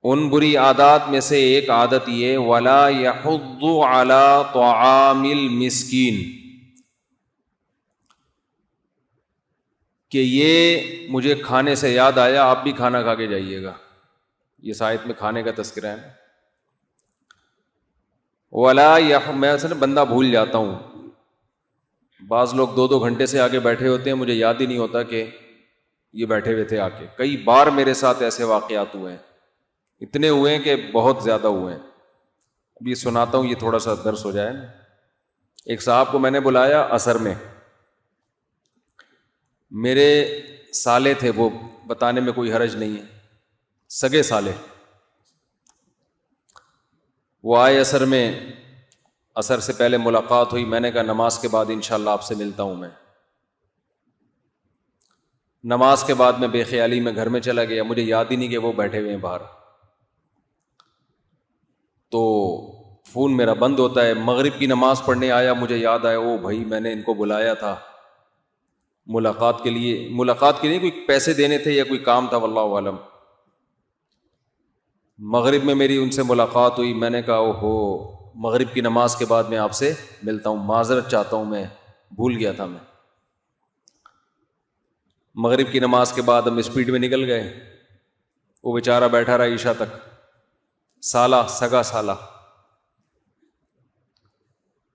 ان بری عادات میں سے ایک عادت یہ ولا یحض علی طعام المسکین، کہ یہ مجھے کھانے سے یاد آیا آپ بھی کھانا کھا کے جائیے گا. یہ آیت میں کھانے کا تذکرہ ہے. میں اصل بندہ بھول جاتا ہوں، بعض لوگ 2 گھنٹے سے آگے بیٹھے ہوتے ہیں، مجھے یاد ہی نہیں ہوتا کہ یہ بیٹھے ہوئے تھے. آ کے کئی بار میرے ساتھ ایسے واقعات ہوئے ہیں، اتنے ہوئے ہیں کہ بہت زیادہ ہوئے ہیں. اب یہ سناتا ہوں، یہ تھوڑا سا درس ہو جائے نا. ایک صاحب کو میں نے بلایا عصر میں، میرے سالے تھے، وہ بتانے میں کوئی حرج نہیں ہے، سگے سالے. وہ آئے عصر میں، عصر سے پہلے ملاقات ہوئی. میں نے کہا نماز کے بعد انشاءاللہ آپ سے ملتا ہوں. میں نماز کے بعد میں بے خیالی میں گھر میں چلا گیا، مجھے یاد ہی نہیں کہ وہ بیٹھے ہوئے ہیں باہر. تو فون میرا بند ہوتا ہے. مغرب کی نماز پڑھنے آیا، مجھے یاد آیا او بھائی میں نے ان کو بلایا تھا ملاقات کے لیے کوئی پیسے دینے تھے یا کوئی کام تھا واللہ عالم. مغرب میں میری ان سے ملاقات ہوئی. میں نے کہا اوہو، مغرب کی نماز کے بعد میں آپ سے ملتا ہوں، معذرت چاہتا ہوں، میں بھول گیا تھا. میں مغرب کی نماز کے بعد ہم اسپیڈ میں نکل گئے. وہ بیچارہ بیٹھا رہا عشاء تک، سگا سالہ.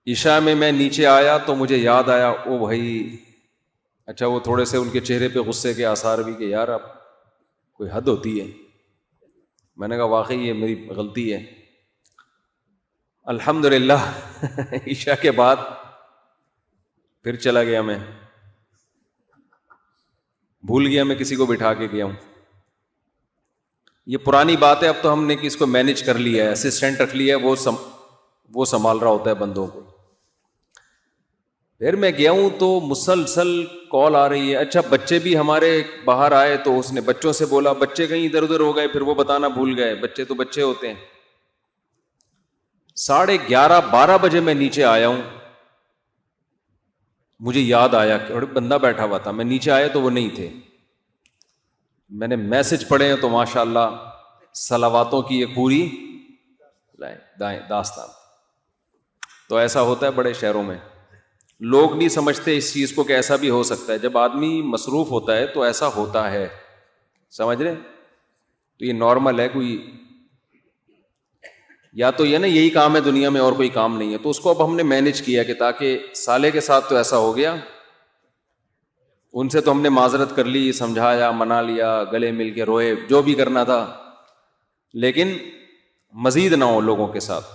عشاء میں میں نیچے آیا تو مجھے یاد آیا او بھائی، اچھا وہ تھوڑے سے ان کے چہرے پہ غصے کے آثار بھی کہ یار اب کوئی حد ہوتی ہے. میں نے کہا واقعی یہ میری غلطی ہے. الحمدللہ عشاء کے بعد پھر چلا گیا. میں بھول گیا میں کسی کو بٹھا کے گیا ہوں. یہ پرانی بات ہے، اب تو ہم نے اس کو مینج کر لیا ہے، اسسٹنٹ رکھ لیا ہے، وہ سنبھال رہا ہوتا ہے بندوں کو. پھر میں گیا ہوں تو مسلسل کال آ رہی ہے. اچھا بچے بھی ہمارے باہر آئے تو اس نے بچوں سے بولا، بچے کہیں ادھر ادھر ہو گئے، پھر وہ بتانا بھول گئے. بچے تو بچے ہوتے ہیں. 11:30-12 بجے میں نیچے آیا ہوں. مجھے یاد آیا کہ بندہ بیٹھا ہوا تھا. میں نیچے آیا تو وہ نہیں تھے. میں نے میسج پڑھے ہیں تو ماشاءاللہ صلواتوں کی یہ پوری داستان. تو ایسا ہوتا ہے بڑے شہروں میں. لوگ نہیں سمجھتے اس چیز کو کہ ایسا بھی ہو سکتا ہے. جب آدمی مصروف ہوتا ہے تو ایسا ہوتا ہے، سمجھ رہے؟ تو یہ نارمل ہے. کوئی یا تو یہ نا یہی کام ہے دنیا میں اور کوئی کام نہیں ہے، تو اس کو اب ہم نے مینج کیا کہ تاکہ سالے کے ساتھ تو ایسا ہو گیا، ان سے تو ہم نے معذرت کر لی، سمجھایا، منا لیا، گلے مل کے روئے، جو بھی کرنا تھا، لیکن مزید نہ ہو لوگوں کے ساتھ.